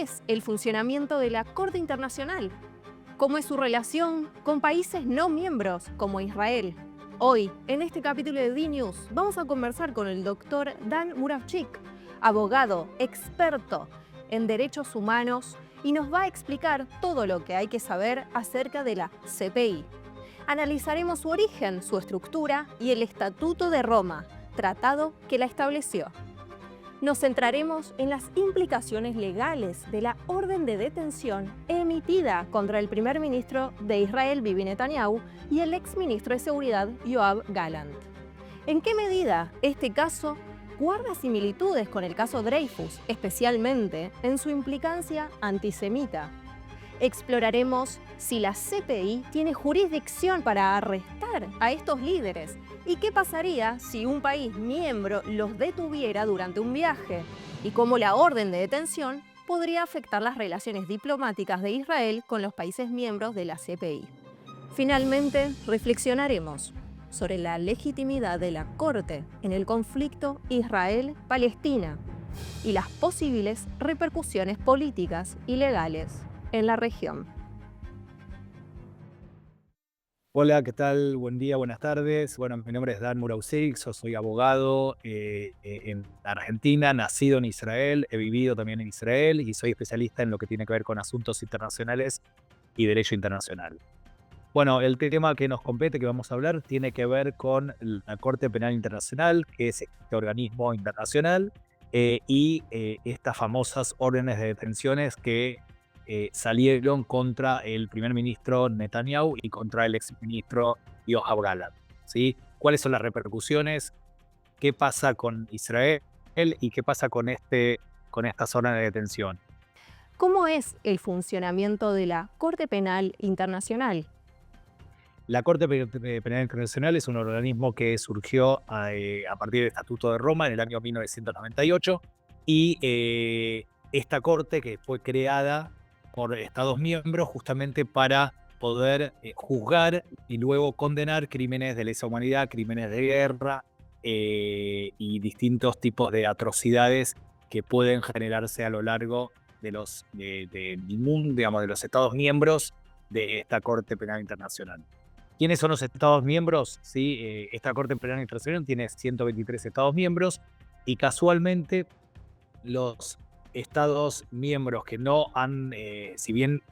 es el funcionamiento de la Corte Internacional? ¿Cómo es su relación con países no miembros como Israel? Hoy, en este capítulo de D-News, vamos a conversar con el doctor Dan Muravchik, abogado, experto en derechos humanos, y nos va a explicar todo lo que hay que saber acerca de la CPI. Analizaremos su origen, su estructura y el Estatuto de Roma, tratado que la estableció. Nos centraremos en las implicaciones legales de la orden de detención emitida contra el primer ministro de Israel, Bibi Netanyahu, y el exministro de Seguridad, Yoav Gallant. ¿En qué medida este caso guarda similitudes con el caso Dreyfus, especialmente en su implicancia antisemita? Exploraremos si la CPI tiene jurisdicción para arrestar a estos líderes y qué pasaría si un país miembro los detuviera durante un viaje y cómo la orden de detención podría afectar las relaciones diplomáticas de Israel con los países miembros de la CPI. Finalmente, reflexionaremos sobre la legitimidad de la Corte en el conflicto Israel-Palestina y las posibles repercusiones políticas y legales en la región. Hola, ¿qué tal? Buen día, buenas tardes. Bueno, mi nombre es Dan Muravchik, soy abogado en Argentina, nacido en Israel, he vivido también en Israel y soy especialista en lo que tiene que ver con asuntos internacionales y derecho internacional. Bueno, el tema que nos compete, que vamos a hablar, tiene que ver con la Corte Penal Internacional, que es este organismo internacional, y estas famosas órdenes de detenciones que salieron contra el primer ministro Netanyahu y contra el exministro Yoav Gallant, ¿sí? ¿Cuáles son las repercusiones? ¿Qué pasa con Israel y qué pasa con estas órdenes de detención? ¿Cómo es el funcionamiento de la Corte Penal Internacional? La Corte Penal Internacional es un organismo que surgió a partir del Estatuto de Roma en el año 1998 y esta Corte, que fue creada por Estados miembros justamente para poder juzgar y luego condenar crímenes de lesa humanidad, crímenes de guerra y distintos tipos de atrocidades que pueden generarse a lo largo del mundo, digamos, de los Estados miembros de esta Corte Penal Internacional. ¿Quiénes son los Estados miembros? ¿Sí? Esta Corte Penal Internacional tiene 123 Estados miembros y casualmente los Estados miembros que no han, si bien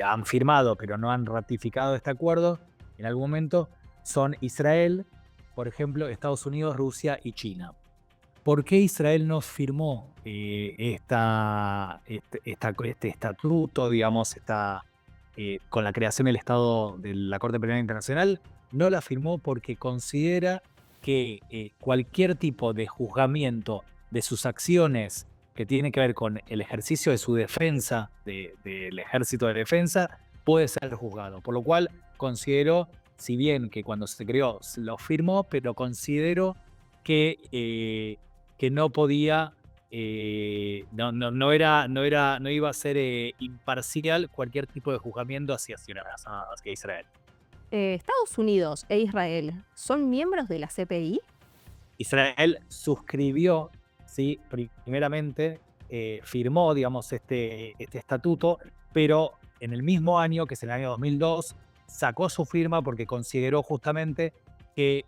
han firmado pero no han ratificado este acuerdo en algún momento, son Israel, por ejemplo, Estados Unidos, Rusia y China. ¿Por qué Israel no firmó este estatuto, digamos, con la creación del Estado de la Corte Penal Internacional? No la firmó porque considera que cualquier tipo de juzgamiento de sus acciones que tiene que ver con el ejercicio de su defensa, del ejército de defensa, puede ser juzgado. Por lo cual considero, si bien que cuando se creó lo firmó, pero considero que no podía, no iba a ser imparcial cualquier tipo de juzgamiento hacia Israel. ¿Estados Unidos e Israel son miembros de la CPI? Israel suscribió, ¿sí? Primeramente firmó, digamos, este estatuto, pero en el mismo año, que es el año 2002, sacó su firma porque consideró justamente que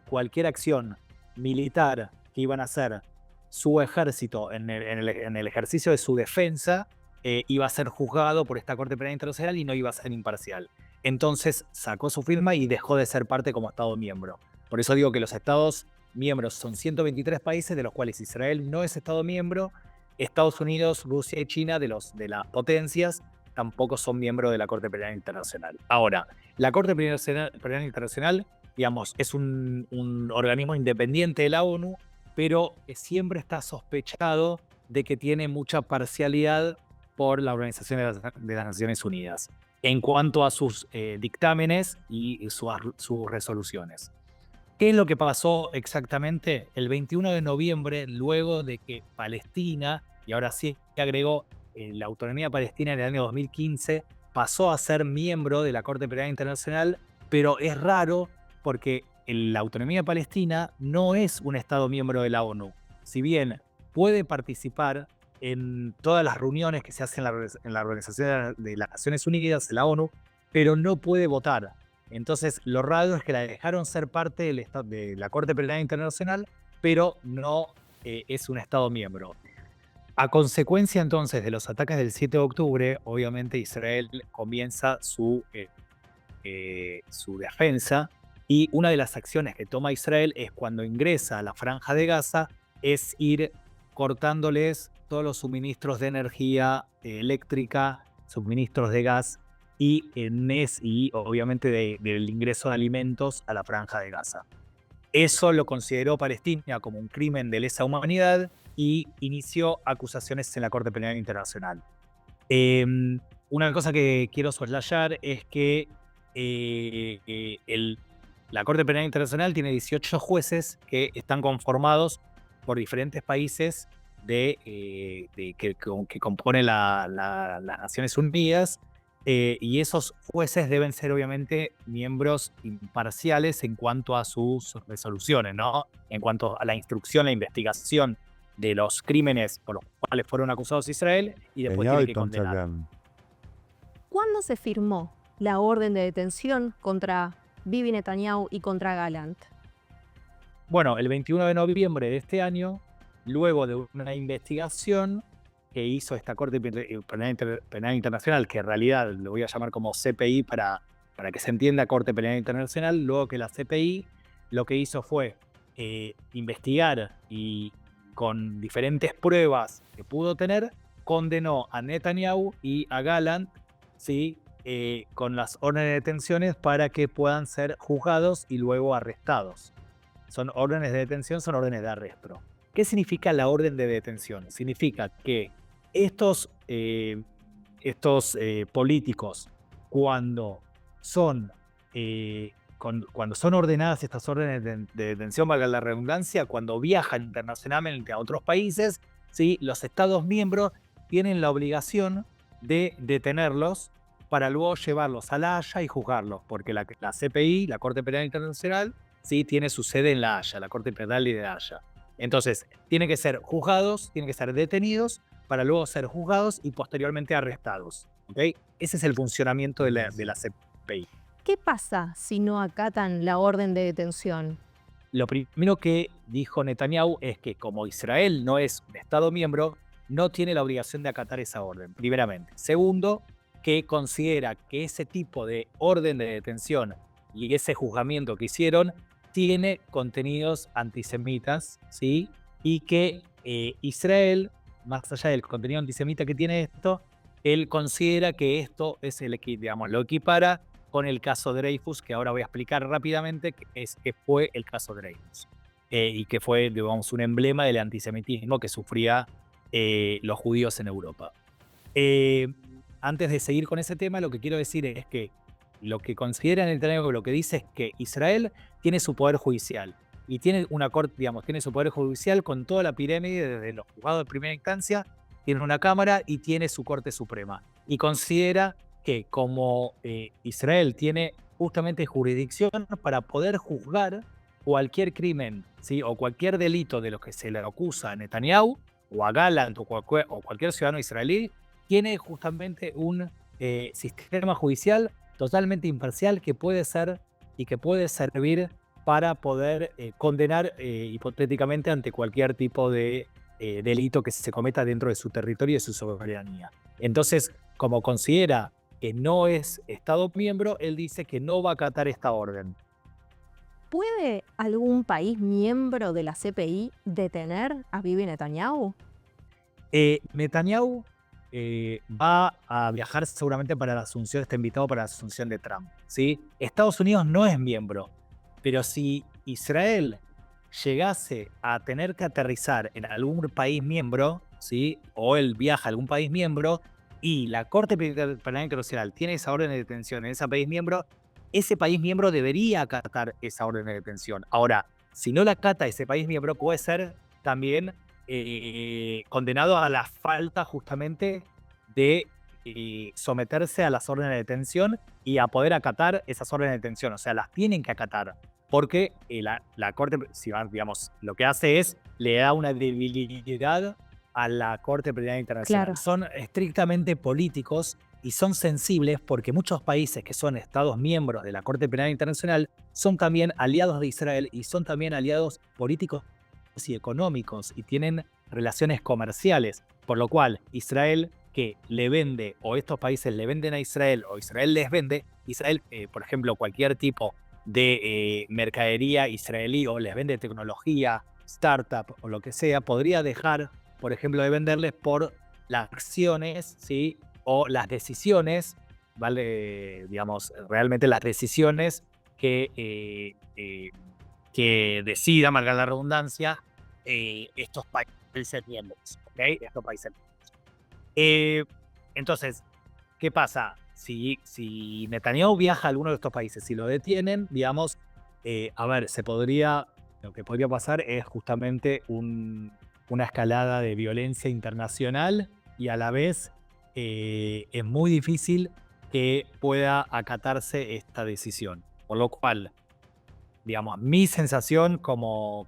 cualquier acción militar que iban a hacer su ejército en el ejercicio de su defensa iba a ser juzgado por esta Corte Penal Internacional y no iba a ser imparcial. Entonces sacó su firma y dejó de ser parte como Estado miembro. Por eso digo que los Estados miembros son 123 países, de los cuales Israel no es Estado miembro. Estados Unidos, Rusia y China, de las potencias, tampoco son miembros de la Corte Penal Internacional. Ahora, la Corte Penal Internacional, digamos, es un organismo independiente de la ONU, pero siempre está sospechado de que tiene mucha parcialidad por la Organización de las Naciones Unidas en cuanto a sus dictámenes y sus resoluciones. ¿Qué es lo que pasó exactamente? El 21 de noviembre, luego de que Palestina, y ahora sí agregó la autonomía palestina en el año 2015, pasó a ser miembro de la Corte Penal Internacional, pero es raro porque la autonomía palestina no es un Estado miembro de la ONU. Si bien puede participar en todas las reuniones que se hacen en la Organización de las Naciones Unidas, en la ONU, pero no puede votar. Entonces, lo raro es que la dejaron ser parte de la Corte Penal Internacional, pero no es un Estado miembro. A consecuencia entonces de los ataques del 7 de octubre, obviamente Israel comienza su defensa, y una de las acciones que toma Israel es cuando ingresa a la Franja de Gaza, es ir cortándoles todos los suministros de energía eléctrica, suministros de gas y obviamente del ingreso de alimentos a la Franja de Gaza. Eso lo consideró Palestina como un crimen de lesa humanidad y inició acusaciones en la Corte Penal Internacional. Una cosa que quiero soslayar es que la Corte Penal Internacional tiene 18 jueces que están conformados por diferentes países que componen las Naciones Unidas, y esos jueces deben ser obviamente miembros imparciales en cuanto a sus resoluciones, ¿no? En cuanto a la instrucción, la investigación de los crímenes por los cuales fueron acusados Israel, y después tiene que condenar. ¿Cuándo se firmó la orden de detención contra Bibi Netanyahu y contra Gallant? Bueno, el 21 de noviembre de este año, luego de una investigación que hizo esta Corte Penal Internacional, que en realidad lo voy a llamar como CPI para que se entienda, Corte Penal Internacional, luego que la CPI lo que hizo fue investigar y con diferentes pruebas que pudo tener, condenó a Netanyahu y a Gallant, ¿sí? Con las órdenes de detenciones para que puedan ser juzgados y luego arrestados. Son órdenes de detención, son órdenes de arresto. ¿Qué significa la orden de detención? Significa que estos políticos, cuando son ordenadas estas órdenes de detención, valga la redundancia, cuando viajan internacionalmente a otros países, ¿sí? Los Estados miembros tienen la obligación de detenerlos para luego llevarlos a La Haya y juzgarlos, porque la CPI, la Corte Penal Internacional, ¿sí? Tiene su sede en La Haya, la Corte Penal de La Haya. Entonces, tienen que ser juzgados, tienen que ser detenidos para luego ser juzgados y posteriormente arrestados, ¿okay? Ese es el funcionamiento de la CPI. ¿Qué pasa si no acatan la orden de detención? Lo primero que dijo Netanyahu es que como Israel no es un Estado miembro, no tiene la obligación de acatar esa orden, primeramente. Segundo, que considera que ese tipo de orden de detención y ese juzgamiento que hicieron tiene contenidos antisemitas, ¿sí? Y que Israel, más allá del contenido antisemita que tiene esto, él considera que esto es lo equipara con el caso Dreyfus, que ahora voy a explicar rápidamente, que fue el caso Dreyfus, y que fue, digamos, un emblema del antisemitismo que sufría los judíos en Europa. Antes de seguir con ese tema, lo que quiero decir es que lo que considera Netanyahu, lo que dice es que Israel tiene su poder judicial y tiene una corte, digamos, tiene su poder judicial con toda la pirámide desde los juzgados de primera instancia, tiene una cámara y tiene su corte suprema. Y considera que como Israel tiene justamente jurisdicción para poder juzgar cualquier crimen, ¿sí? O cualquier delito de lo que se le acusa a Netanyahu o a Gallant o cualquier ciudadano israelí, tiene justamente un sistema judicial totalmente imparcial que puede servir para poder condenar hipotéticamente ante cualquier tipo de delito que se cometa dentro de su territorio y de su soberanía. Entonces, como considera que no es Estado miembro, él dice que no va a acatar esta orden. ¿Puede algún país miembro de la CPI detener a Bibi Netanyahu? Netanyahu va a viajar seguramente para la asunción, está invitado para la asunción de Trump, ¿sí? Estados Unidos no es miembro, pero si Israel llegase a tener que aterrizar en algún país miembro, ¿sí? O él viaja a algún país miembro y la Corte Penal Internacional tiene esa orden de detención en ese país miembro debería acatar esa orden de detención. Ahora, si no la acata ese país miembro, puede ser también condenado a la falta justamente de someterse a las órdenes de detención y a poder acatar esas órdenes de detención. O sea, las tienen que acatar, porque la Corte, digamos, lo que hace es le da una debilidad a la Corte Penal Internacional. Claro. Son estrictamente políticos y son sensibles porque muchos países que son estados miembros de la Corte Penal Internacional son también aliados de Israel y son también aliados políticos y económicos y tienen relaciones comerciales, por lo cual Israel que le vende o estos países le venden a Israel o Israel les vende, Israel, por ejemplo, cualquier tipo de mercadería israelí o les vende tecnología, startup o lo que sea, podría dejar, por ejemplo, de venderles por las acciones, ¿sí? O las decisiones, ¿vale? Digamos, realmente las decisiones que decida, valga la redundancia, estos países miembros, ¿ok? Estos países. Entonces, ¿qué pasa? Si Netanyahu viaja a alguno de estos países, si lo detienen, digamos, a ver, lo que podría pasar es justamente una escalada de violencia internacional y a la vez es muy difícil que pueda acatarse esta decisión. Por lo cual, digamos, mi sensación como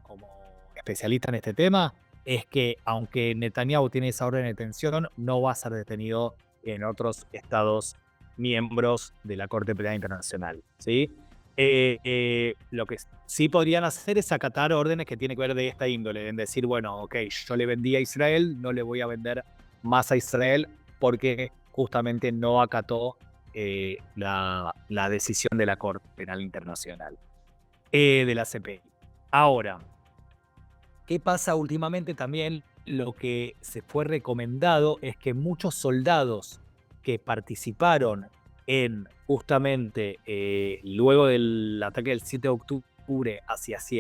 especialista en este tema es que aunque Netanyahu tiene esa orden de detención, no va a ser detenido en otros estados miembros de la Corte Penal Internacional, ¿sí? Lo que sí podrían hacer es acatar órdenes que tienen que ver de esta índole, en decir, bueno, ok, yo le vendí a Israel, no le voy a vender más a Israel porque justamente no acató la decisión de la Corte Penal Internacional, de la CPI. Ahora, ¿qué pasa últimamente también? Lo que se fue recomendado es que muchos soldados que participaron en justamente luego del ataque del 7 de octubre hacia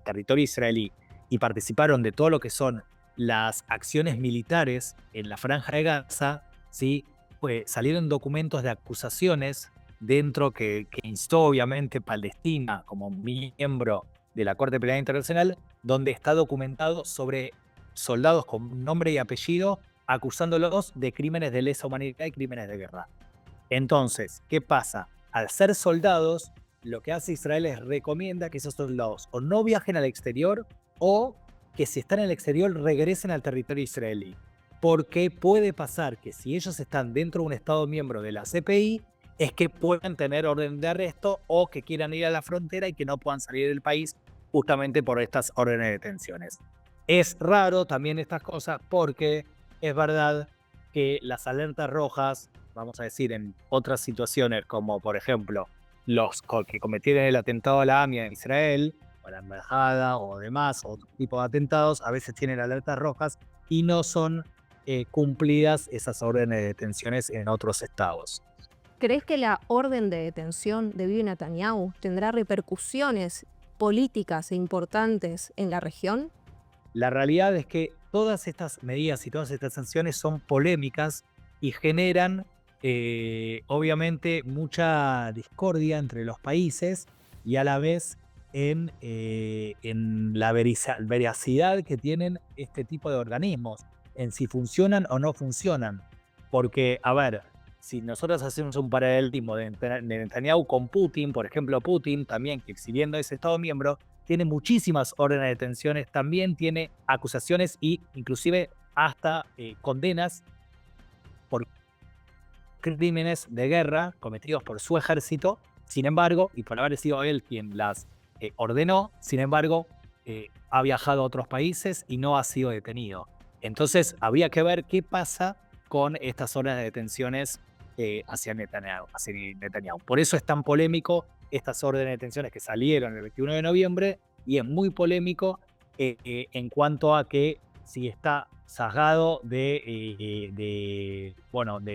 territorio israelí y participaron de todo lo que son las acciones militares en la Franja de Gaza, ¿sí? Pues salieron documentos de acusaciones dentro que instó obviamente Palestina como miembro de la Corte Penal Internacional, donde está documentado sobre soldados con nombre y apellido acusándolos de crímenes de lesa humanidad y crímenes de guerra. Entonces, ¿qué pasa? Al ser soldados, lo que hace Israel es recomienda que esos soldados o no viajen al exterior o que si están en el exterior regresen al territorio israelí. Porque puede pasar que si ellos están dentro de un estado miembro de la CPI, es que puedan tener orden de arresto o que quieran ir a la frontera y que no puedan salir del país justamente por estas órdenes de detenciones. Es raro también estas cosas porque es verdad que las alertas rojas, vamos a decir, en otras situaciones como por ejemplo los que cometieron el atentado a la AMIA en Israel, o a la embajada o demás, otro tipo de atentados, a veces tienen alertas rojas y no son cumplidas esas órdenes de detenciones en otros estados. ¿Crees que la orden de detención de Bibi Netanyahu tendrá repercusiones políticas e importantes en la región? La realidad es que todas estas medidas y todas estas sanciones son polémicas y generan, obviamente, mucha discordia entre los países y a la vez en la veracidad que tienen este tipo de organismos, en si funcionan o no funcionan. Porque, a ver, si nosotros hacemos un paralelismo de Netanyahu con Putin, por ejemplo, Putin también, que exhibiendo ese Estado miembro, tiene muchísimas órdenes de detenciones, también tiene acusaciones e inclusive hasta condenas por crímenes de guerra cometidos por su ejército. Sin embargo, y por haber sido él quien las ordenó, sin embargo, ha viajado a otros países y no ha sido detenido. Entonces, habría que ver qué pasa con estas órdenes de detenciones hacia Netanyahu. Por eso es tan polémico estas órdenes de detenciones que salieron el 21 de noviembre y es muy polémico en cuanto a que si está sesgado de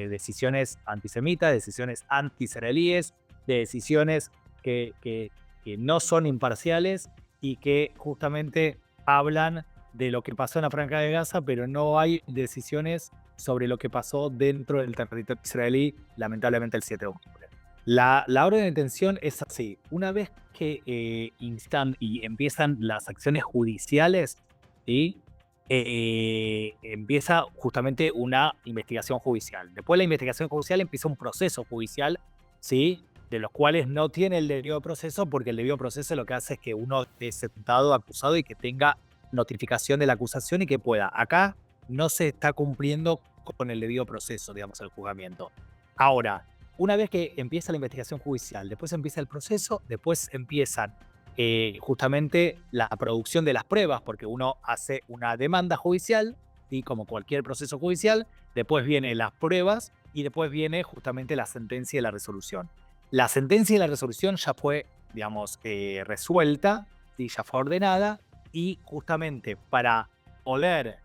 decisiones antisemitas, decisiones anti-israelíes, de decisiones que no son imparciales y que justamente hablan de lo que pasó en la Franja de Gaza, pero no hay decisiones sobre lo que pasó dentro del territorio israelí, lamentablemente el 7 de octubre. La orden de detención es así. Una vez que instan y empiezan las acciones judiciales, ¿sí? Empieza justamente una investigación judicial. Después de la investigación judicial empieza un proceso judicial, ¿sí? De los cuales no tiene el debido proceso, porque el debido proceso lo que hace es que uno esté sentado, acusado y que tenga notificación de la acusación y que pueda. Acá no se está cumpliendo con el debido proceso, digamos, el juzgamiento. Ahora, una vez que empieza la investigación judicial, después empieza el proceso, después empiezan justamente la producción de las pruebas, porque uno hace una demanda judicial, y como cualquier proceso judicial, después vienen las pruebas y después viene justamente la sentencia y la resolución. La sentencia y la resolución ya fue, digamos, resuelta, ¿sí? Ya fue ordenada, y justamente para poder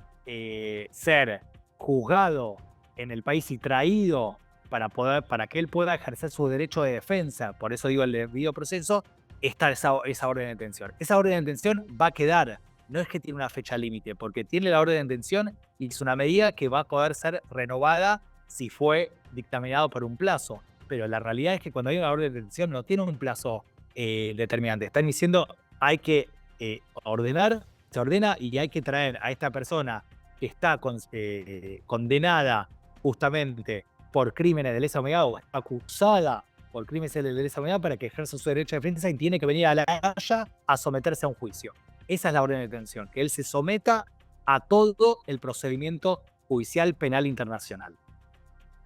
ser juzgado en el país y traído para que él pueda ejercer su derecho de defensa, por eso digo el debido proceso, está esa orden de detención. Esa orden de detención va a quedar, no es que tiene una fecha límite, porque tiene la orden de detención y es una medida que va a poder ser renovada si fue dictaminado por un plazo. Pero la realidad es que cuando hay una orden de detención no tiene un plazo determinante. Están diciendo hay que ordenar, se ordena y hay que traer a esta persona que está condenada justamente por crímenes de lesa humanidad o acusada por crímenes de lesa humanidad para que ejerza su derecho de defensa y tiene que venir a la calle a someterse a un juicio. Esa es la orden de detención, que él se someta a todo el procedimiento judicial penal internacional.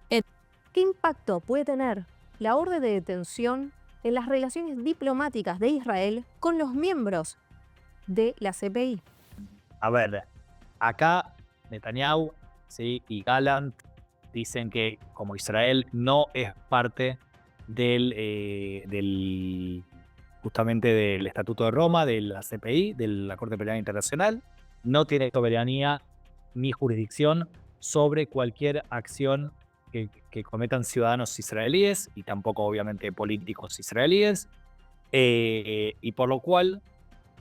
¿Qué impacto puede tener la orden de detención en las relaciones diplomáticas de Israel con los miembros de la CPI? A ver, acá Netanyahu, ¿sí? Y Gallant dicen que como Israel no es parte justamente del Estatuto de Roma, de la CPI, de la Corte Penal Internacional, no tiene soberanía ni jurisdicción sobre cualquier acción que cometan ciudadanos israelíes y tampoco obviamente políticos israelíes, y por lo cual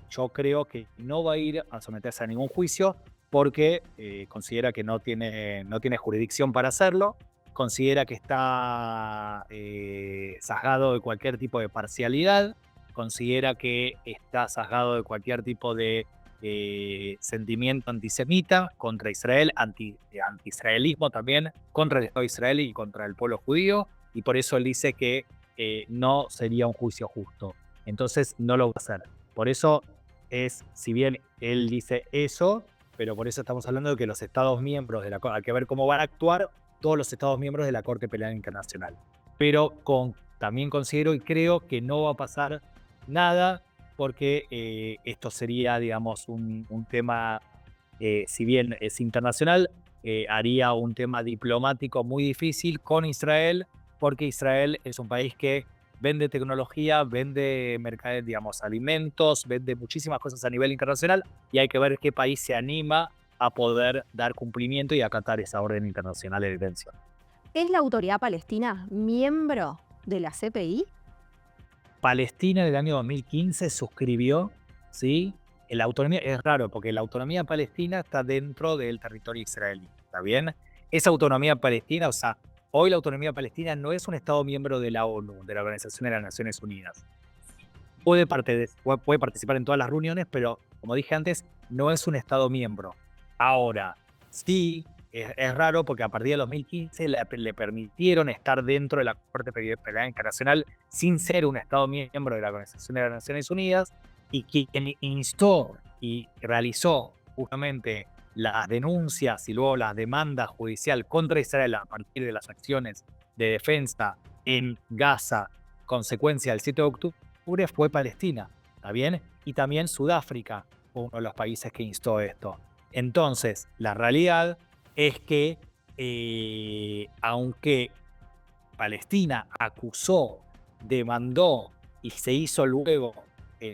yo creo que no va a ir a someterse a ningún juicio porque considera que no tiene jurisdicción para hacerlo, considera que está sesgado de cualquier tipo de parcialidad, considera que está sesgado de cualquier tipo de sentimiento antisemita contra Israel, anti-israelismo también, contra el Estado de Israel y contra el pueblo judío, y por eso él dice que no sería un juicio justo. Entonces no lo va a hacer. Por eso si bien él dice eso, pero por eso estamos hablando de que los Estados miembros de hay que ver cómo van a actuar todos los Estados miembros de la Corte Penal Internacional. Pero también considero y creo que no va a pasar nada porque esto sería, digamos, un tema, si bien es internacional, haría un tema diplomático muy difícil con Israel, porque Israel es un país que vende tecnología, vende mercados, digamos, alimentos, vende muchísimas cosas a nivel internacional y hay que ver qué país se anima a poder dar cumplimiento y acatar esa orden internacional de detención. ¿Es la autoridad palestina miembro de la CPI? Palestina en el año 2015 suscribió, ¿sí? La autonomía es raro porque la autonomía palestina está dentro del territorio israelí, ¿está bien? Esa autonomía palestina, o sea, hoy la autonomía palestina no es un Estado miembro de la ONU, de la Organización de las Naciones Unidas. Puede participar en todas las reuniones, pero como dije antes, no es un Estado miembro. Ahora, sí, es raro porque a partir de 2015 le permitieron estar dentro de la Corte Penal Internacional sin ser un Estado miembro de la Organización de las Naciones Unidas, y quien instó y realizó justamente las denuncias y luego la demanda judicial contra Israel a partir de las acciones de defensa en Gaza, consecuencia del 7 de octubre, fue Palestina, ¿está bien? Y también Sudáfrica fue uno de los países que instó esto. Entonces, la realidad es que aunque Palestina acusó, demandó y se hizo luego,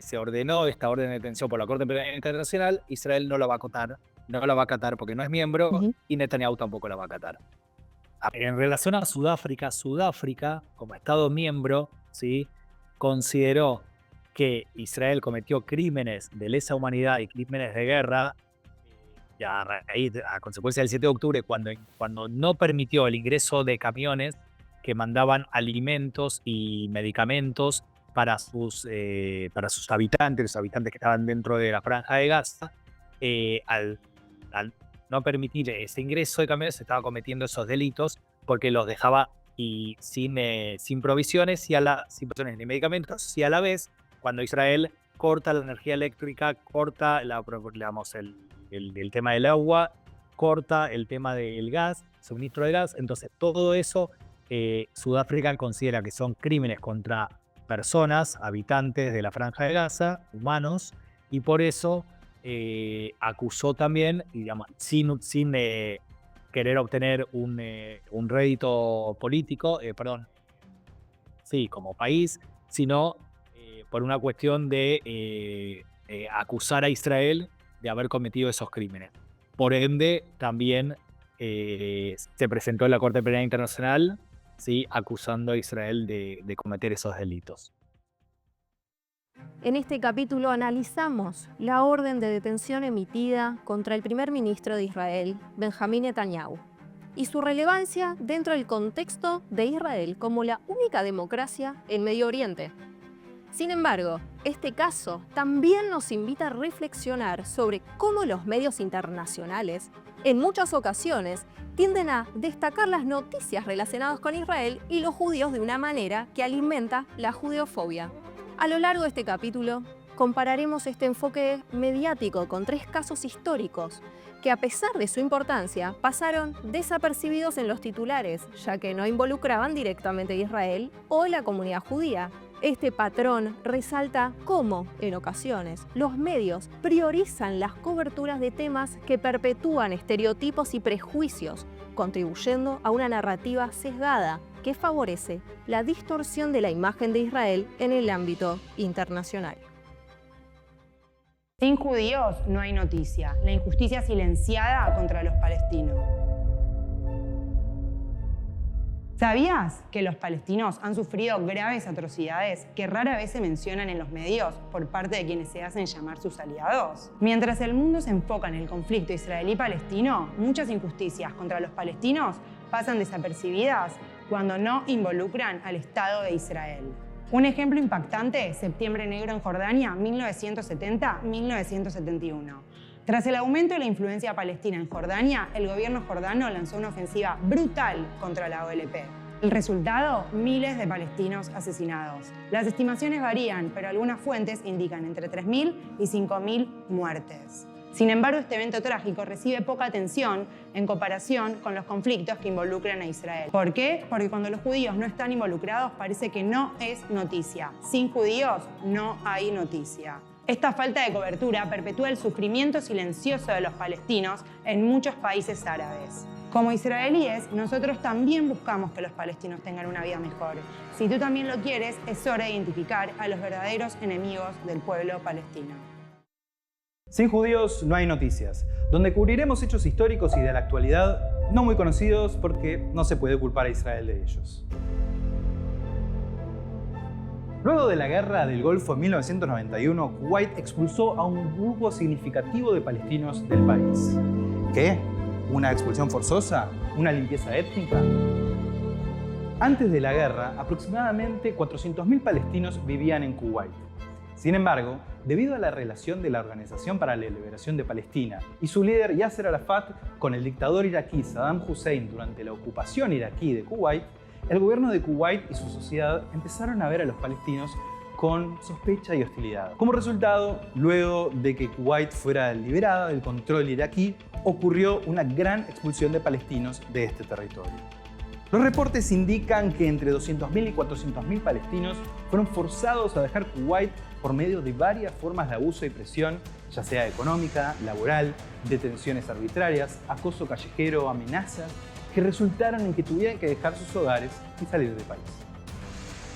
se ordenó esta orden de detención por la Corte Penal Internacional, Israel no la va a acatar porque no es miembro y Netanyahu tampoco la va a acatar. En relación a Sudáfrica, como Estado miembro, ¿sí?, consideró que Israel cometió crímenes de lesa humanidad y crímenes de guerra a consecuencia del 7 de octubre, cuando no permitió el ingreso de camiones que mandaban alimentos y medicamentos para sus habitantes, los habitantes que estaban dentro de la franja de Gaza. Al no permitir ese ingreso de camiones, se estaba cometiendo esos delitos porque los dejaba sin provisiones sin provisiones ni medicamentos, y a la vez, cuando Israel corta la energía eléctrica, corta el tema del agua, corta el tema del gas, suministro de gas. Entonces todo eso Sudáfrica considera que son crímenes contra personas, habitantes de la Franja de Gaza, humanos, y por eso acusó también, digamos, sin querer obtener un rédito político, como país, sino por una cuestión de acusar a Israel de haber cometido esos crímenes. Por ende, también se presentó en la Corte Penal Internacional, ¿sí?, acusando a Israel de cometer esos delitos. En este capítulo analizamos la orden de detención emitida contra el primer ministro de Israel, Benjamín Netanyahu, y su relevancia dentro del contexto de Israel como la única democracia en Medio Oriente. Sin embargo, este caso también nos invita a reflexionar sobre cómo los medios internacionales, en muchas ocasiones, tienden a destacar las noticias relacionadas con Israel y los judíos de una manera que alimenta la judeofobia. A lo largo de este capítulo, compararemos este enfoque mediático con 3 casos históricos que, a pesar de su importancia, pasaron desapercibidos en los titulares, ya que no involucraban directamente a Israel o la comunidad judía. Este patrón resalta cómo, en ocasiones, los medios priorizan las coberturas de temas que perpetúan estereotipos y prejuicios, contribuyendo a una narrativa sesgada que favorece la distorsión de la imagen de Israel en el ámbito internacional. Sin judíos no hay noticia. La injusticia silenciada contra los palestinos. ¿Sabías que los palestinos han sufrido graves atrocidades que rara vez se mencionan en los medios por parte de quienes se hacen llamar sus aliados? Mientras el mundo se enfoca en el conflicto israelí-palestino, muchas injusticias contra los palestinos pasan desapercibidas cuando no involucran al Estado de Israel. Un ejemplo impactante, Septiembre Negro en Jordania, 1970-1971. Tras el aumento de la influencia palestina en Jordania, el gobierno jordano lanzó una ofensiva brutal contra la OLP. El resultado, miles de palestinos asesinados. Las estimaciones varían, pero algunas fuentes indican entre 3.000 y 5.000 muertes. Sin embargo, este evento trágico recibe poca atención en comparación con los conflictos que involucran a Israel. ¿Por qué? Porque cuando los judíos no están involucrados parece que no es noticia. Sin judíos no hay noticia. Esta falta de cobertura perpetúa el sufrimiento silencioso de los palestinos en muchos países árabes. Como israelíes, nosotros también buscamos que los palestinos tengan una vida mejor. Si tú también lo quieres, es hora de identificar a los verdaderos enemigos del pueblo palestino. Sin judíos no hay noticias, donde cubriremos hechos históricos y de la actualidad no muy conocidos porque no se puede culpar a Israel de ellos. Luego de la Guerra del Golfo en 1991, Kuwait expulsó a un grupo significativo de palestinos del país. ¿Qué? ¿Una expulsión forzosa? ¿Una limpieza étnica? Antes de la guerra, aproximadamente 400.000 palestinos vivían en Kuwait. Sin embargo, debido a la relación de la Organización para la Liberación de Palestina y su líder Yasser Arafat con el dictador iraquí Saddam Hussein durante la ocupación iraquí de Kuwait, el gobierno de Kuwait y su sociedad empezaron a ver a los palestinos con sospecha y hostilidad. Como resultado, luego de que Kuwait fuera liberada del control iraquí, ocurrió una gran expulsión de palestinos de este territorio. Los reportes indican que entre 200.000 y 400.000 palestinos fueron forzados a dejar Kuwait por medio de varias formas de abuso y presión, ya sea económica, laboral, detenciones arbitrarias, acoso callejero, amenazas, que resultaron en que tuvieran que dejar sus hogares y salir del país.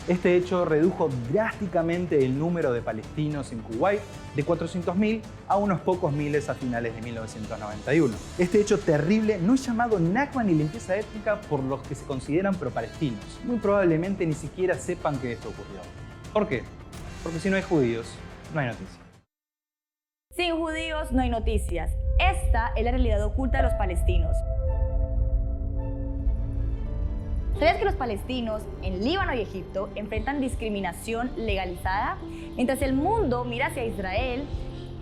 Este hecho redujo drásticamente el número de palestinos en Kuwait de 400.000 a unos pocos miles a finales de 1991. Este hecho terrible no es llamado Nakba ni limpieza étnica por los que se consideran pro-palestinos. Muy probablemente ni siquiera sepan que esto ocurrió. ¿Por qué? Porque si no hay judíos, no hay noticias. Sin judíos no hay noticias. Esta es la realidad oculta de los palestinos. ¿Sabías que los palestinos en Líbano y Egipto enfrentan discriminación legalizada? Mientras el mundo mira hacia Israel,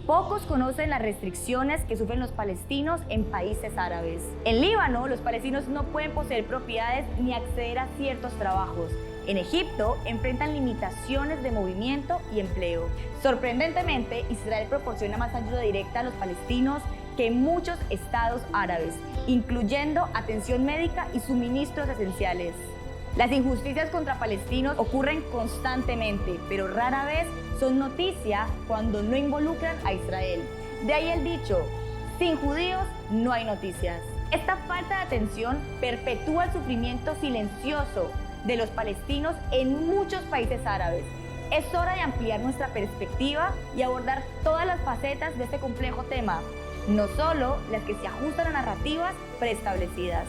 pocos conocen las restricciones que sufren los palestinos en países árabes. En Líbano, los palestinos no pueden poseer propiedades ni acceder a ciertos trabajos. En Egipto enfrentan limitaciones de movimiento y empleo. Sorprendentemente, Israel proporciona más ayuda directa a los palestinos que muchos estados árabes, incluyendo atención médica y suministros esenciales. Las injusticias contra palestinos ocurren constantemente, pero rara vez son noticia cuando no involucran a Israel. De ahí el dicho, sin judíos no hay noticias. Esta falta de atención perpetúa el sufrimiento silencioso de los palestinos en muchos países árabes. Es hora de ampliar nuestra perspectiva y abordar todas las facetas de este complejo tema, no solo las que se ajustan a narrativas preestablecidas.